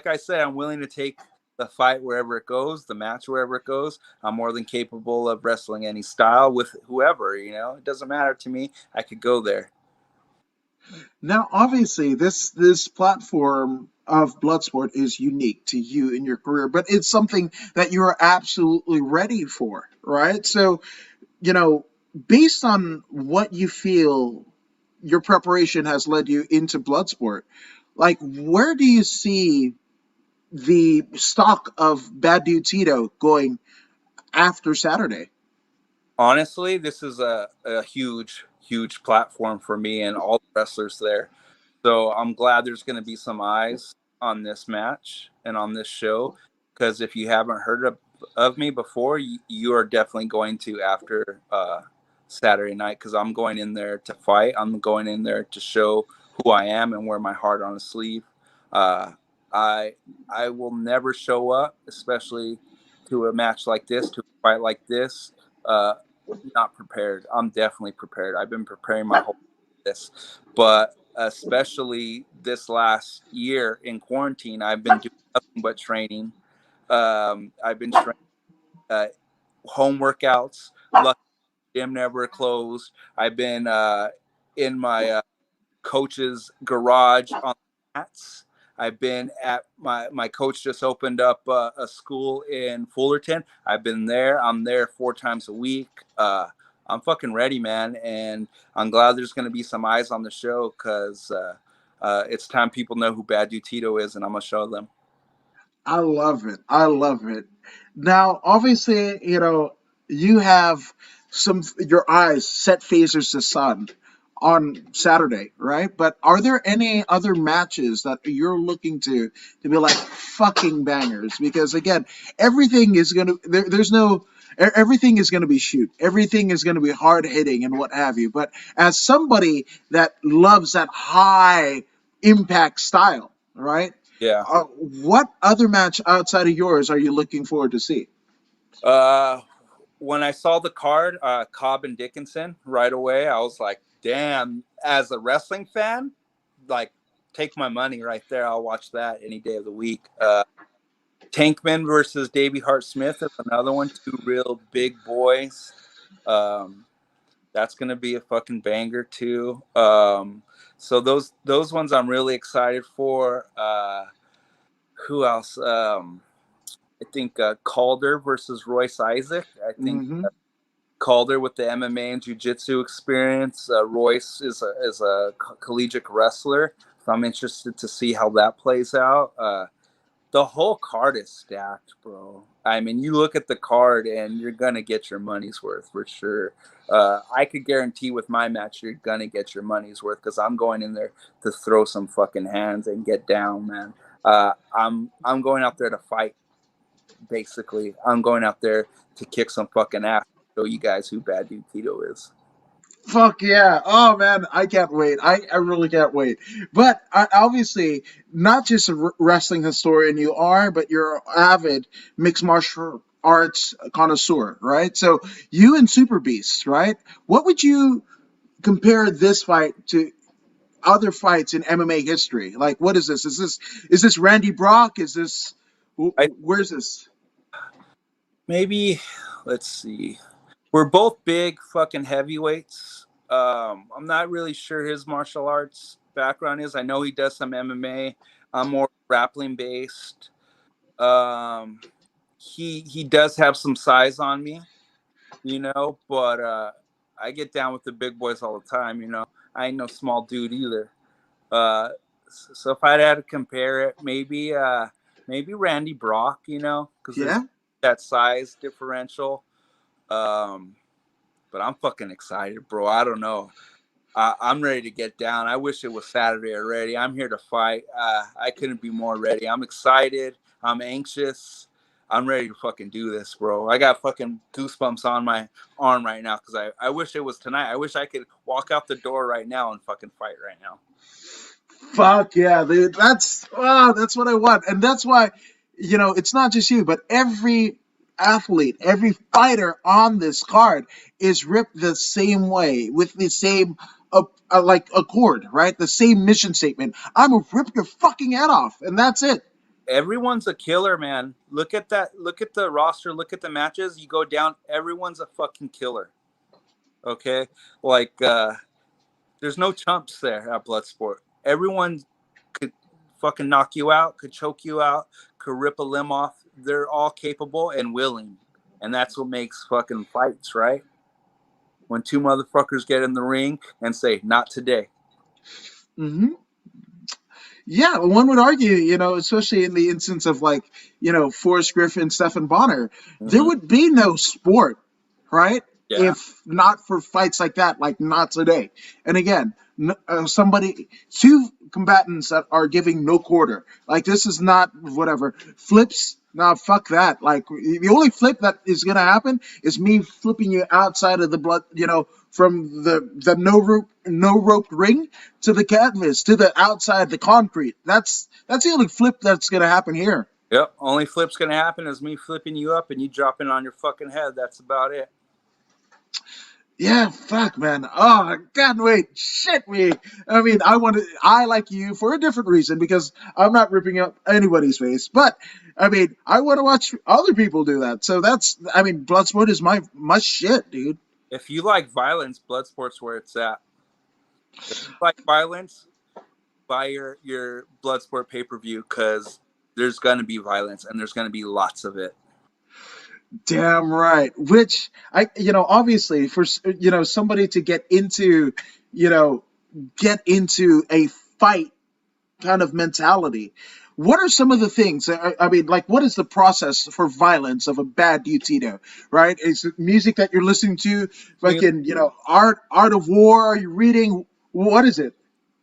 I said, I'm willing to take the fight wherever it goes, the match wherever it goes. I'm more than capable of wrestling any style with whoever. It doesn't matter to me. I could go there. Now, obviously, this platform of Bloodsport is unique to you in your career, but it's something that you are absolutely ready for, right? So, based on what you feel your preparation has led you into Bloodsport, like, where do you see the stock of Bad Dude Tito going after Saturday? Honestly, this is a huge platform for me and all the wrestlers there. So I'm glad there's going to be some eyes on this match and on this show, because if you haven't heard of me before, you are definitely going to after Saturday night, because I'm going in there to fight. I'm going in there to show who I am and wear my heart on a sleeve. Uh, I I will never show up, especially to a match like this, to a fight like this, uh, not prepared. I'm definitely prepared. I've been preparing my whole this, but especially this last year in quarantine, I've been doing nothing but training. I've been training home workouts. Lucky gym never closed. I've been in my coach's garage on the mats. I've been at my coach just opened up a school in Fullerton. I've been there. I'm there 4 times a week. I'm fucking ready, man. And I'm glad there's going to be some eyes on the show because it's time people know who Bad Dude Tito is, and I'm going to show them. I love it. I love it. Now, obviously, you have your eyes set phasers to sun on Saturday, right? But are there any other matches that you're looking to be like fucking bangers? Because again, everything is gonna everything is gonna be shoot, everything is gonna be hard hitting and what have you. But as somebody that loves that high impact style, right? Yeah. What other match outside of yours are you looking forward to see? When I saw the card, Cobb and Dickinson, right away, I was like, damn, as a wrestling fan, like, take my money right there. I'll watch that any day of the week. Tankman versus Davey Hart Smith is another one. 2 real big boys. That's going to be a fucking banger, too. So those ones I'm really excited for. Who else? I think Calder versus Royce Isaac. I think Calder with the MMA and Jiu-Jitsu experience. Royce is a collegiate wrestler, so I'm interested to see how that plays out. The whole card is stacked, bro. I mean, you look at the card and you're gonna get your money's worth for sure. I could guarantee with my match you're gonna get your money's worth because I'm going in there to throw some fucking hands and get down, man. I'm going out there to fight. Basically, I'm going out there to kick some fucking ass. Show you guys who Bad Dude Tito is. Fuck yeah. Oh man, I can't wait. I really can't wait. But obviously, not just a wrestling historian you are, but you're an avid mixed martial arts connoisseur, right? So you and Super Beast, right? What would you compare this fight to other fights in MMA history? Like, what is this? Is this Randy Brock? Is this where's this? Maybe, let's see. We're both big fucking heavyweights. I'm not really sure his martial arts background is. I know he does some MMA. I'm more grappling based. He does have some size on me, but I get down with the big boys all the time. I ain't no small dude either. So if I had to compare it, maybe Randy Brock, because there's that size differential. But I'm fucking excited, bro. I don't know. I'm ready to get down. I wish it was Saturday already. I'm here to fight. I couldn't be more ready. I'm excited. I'm anxious. I'm ready to fucking do this, bro. I got fucking goosebumps on my arm right now because I wish it was tonight. I wish I could walk out the door right now and fucking fight right now. Fuck yeah, dude. That's what I want. And that's why, it's not just you, but every athlete, every fighter on this card is ripped the same way with the same accord, right? The same mission statement. I'm gonna rip your fucking head off, and that's it. Everyone's a killer, man. Look at that. Look at the roster. Look at the matches. You go down. Everyone's a fucking killer. Okay, like there's no chumps there at Bloodsport. Everyone could fucking knock you out, could choke you out, could rip a limb off. They're all capable and willing, and that's what makes fucking fights, right? When 2 motherfuckers get in the ring and say, "Not today." Mm-hmm. Yeah, one would argue, especially in the instance of Forrest Griffin, Stephan Bonner, there would be no sport, right? Yeah. If not for fights like that, like not today. And again, 2 combatants that are giving no quarter. Like this is not whatever flips. Nah, fuck that. Like the only flip that is gonna happen is me flipping you outside of the blood, from the no rope ring to the canvas to the outside the concrete. That's the only flip that's gonna happen here. Yep. Only flip's gonna happen is me flipping you up and you dropping on your fucking head. That's about it. Yeah, fuck, man. Oh, I can't wait. Shit, me. I mean, I like you for a different reason because I'm not ripping up anybody's face. But, I mean, I want to watch other people do that. So I mean, Bloodsport is my shit, dude. If you like violence, Bloodsport's where it's at. If you like violence, buy your Bloodsport pay per view because there's gonna be violence and there's gonna be lots of it. Damn right. Which obviously for somebody to you know, get into a fight kind of mentality. What are some of the things? I mean, like, what is the process for violence of a bad Tito? Right? Is it music that you're listening to? Fucking, art of war? Are you reading? What is it?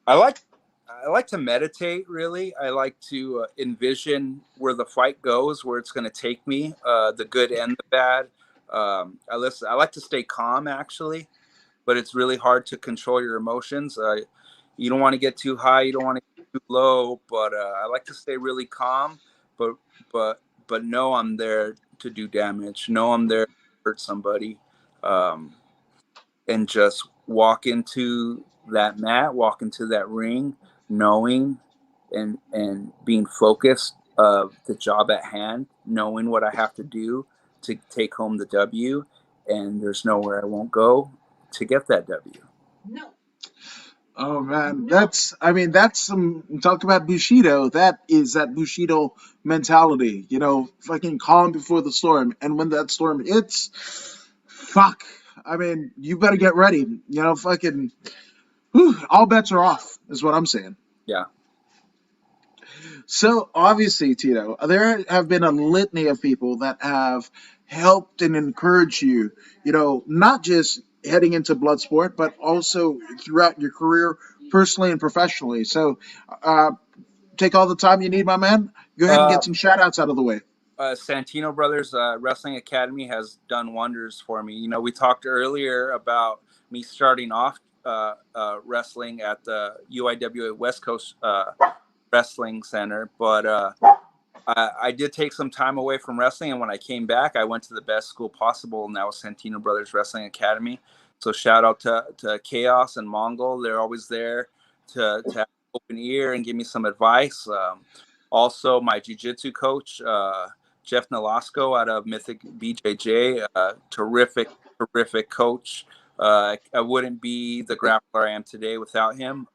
I like to meditate. Really, I like to envision where the fight goes, where it's going to take me, the good and the bad. I like to stay calm, actually, but it's really hard to control your emotions. You don't want to get too high, you don't want to get too low, but I like to stay really calm. But but know I'm there to do damage. Know I'm there to hurt somebody. Um, and just walk into that mat, walk into that ring, knowing and being focused of the job at hand, knowing what I have to do to take home the W, and there's nowhere I won't go to get that W. Oh man, that's some talk about Bushido. That is that Bushido mentality. Fucking calm before the storm, and when that storm hits, fuck. I mean, you better get ready. Fucking, all bets are off, is what I'm saying. Yeah. So obviously, Tito, there have been a litany of people that have helped and encouraged you. Not just heading into Bloodsport, but also throughout your career, personally and professionally. So, take all the time you need, my man. Go ahead and Uh, get some shout outs out of the way. Santino Brothers Wrestling Academy has done wonders for me. We talked earlier about me starting off wrestling at the UIWA West Coast Wrestling Center, but I did take some time away from wrestling, and when I came back, I went to the best school possible, and that was Santino Brothers Wrestling Academy. So shout out to Chaos and Mongol. They're always there to have an open ear and give me some advice. Also, my jiu-jitsu coach, Jeff Nolasco out of Mythic BJJ, terrific coach. I wouldn't be the grappler I am today without him.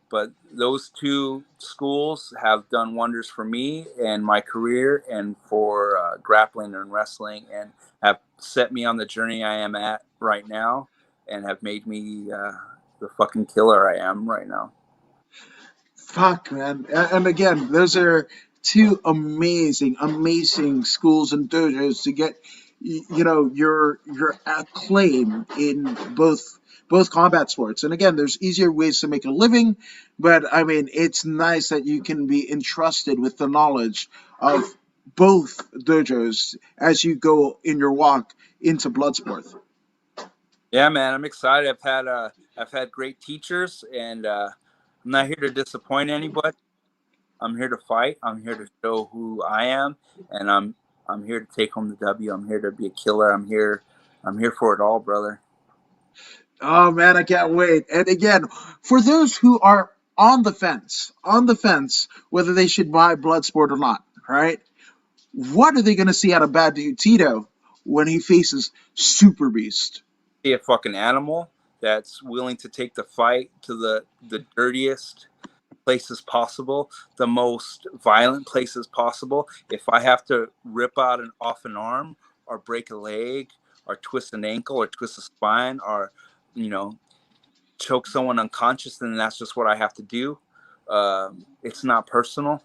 But those two schools have done wonders for me and my career and for grappling and wrestling, and have set me on the journey I am at right now, and have made me the fucking killer I am right now. Fuck, man. And again, those are two amazing schools and dojos to get, your acclaim in both combat sports. And again, there's easier ways to make a living, but I mean, it's nice that you can be entrusted with the knowledge of both dojos as you go in your walk into Bloodsport. Yeah, man, I'm excited. I've had great teachers, and I'm not here to disappoint anybody. I'm here to fight. I'm here to show who I am, and I'm here to take home the W. I'm here to be a killer. I'm here for it all, brother. Oh man, I can't wait. And again, for those who are on the fence, whether they should buy Bloodsport or not, right? What are they going to see out of Bad Dude Tito when he faces Super Beast? Be a fucking animal that's willing to take the fight to the dirtiest places possible, the most violent places possible. If I have to rip out off an arm, or break a leg, or twist an ankle, or twist a spine, or choke someone unconscious, then that's just what I have to do. It's not personal.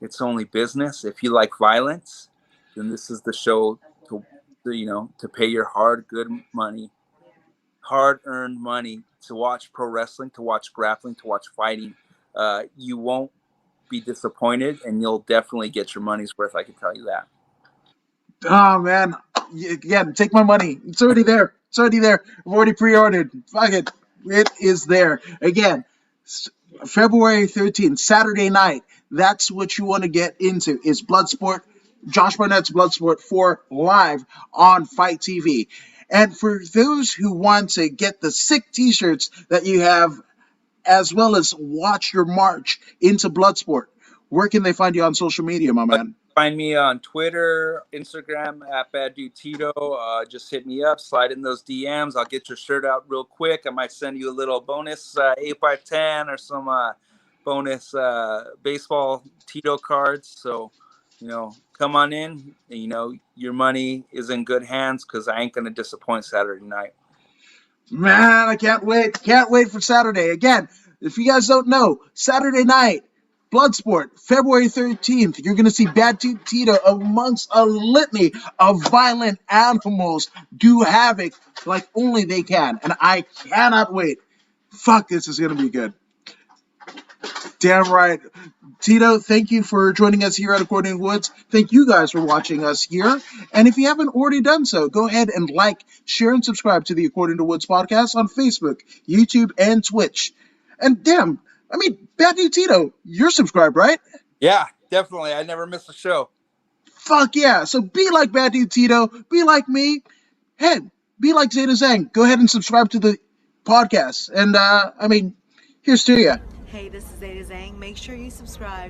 It's only business. If you like violence, then this is the show to pay your hard-earned money to watch pro wrestling, to watch grappling, to watch fighting. You won't be disappointed, and you'll definitely get your money's worth. I can tell you that. Oh man, again, take my money. It's already there. It's already there. I've already pre-ordered. Fuck it. It is there. Again, February 13th, Saturday night. That's what you want to get into is Bloodsport. Josh Barnett's Bloodsport 4 live on Fight TV. And for those who want to get the sick t-shirts that you have, as well as watch your march into Bloodsport, where can they find you on social media, my man? Find me on Twitter, Instagram at Bad Dude Tito. Just hit me up, slide in those DMs. I'll get your shirt out real quick. I might send you a little bonus 8x10 or some bonus baseball Tito cards. So, come on in. And, your money is in good hands because I ain't going to disappoint Saturday night. Man, I can't wait. Can't wait for Saturday. Again, if you guys don't know, Saturday night, Bloodsport, February 13th, you're going to see Bad Dude Tito amongst a litany of violent animals do havoc like only they can. And I cannot wait. Fuck, this is going to be good. Damn right. Tito, thank you for joining us here at According to Woods. Thank you guys for watching us here. And if you haven't already done so, go ahead and like, share, and subscribe to the According to Woods podcast on Facebook, YouTube, and Twitch. And damn, Bad Dude Tito, you're subscribed, right? Yeah, definitely. I never miss a show. Fuck yeah. So be like Bad Dude Tito. Be like me. Hey, be like Zeta Zhang. Go ahead and subscribe to the podcast. And, here's to you. Hey, this is Zeta Zhang. Make sure you subscribe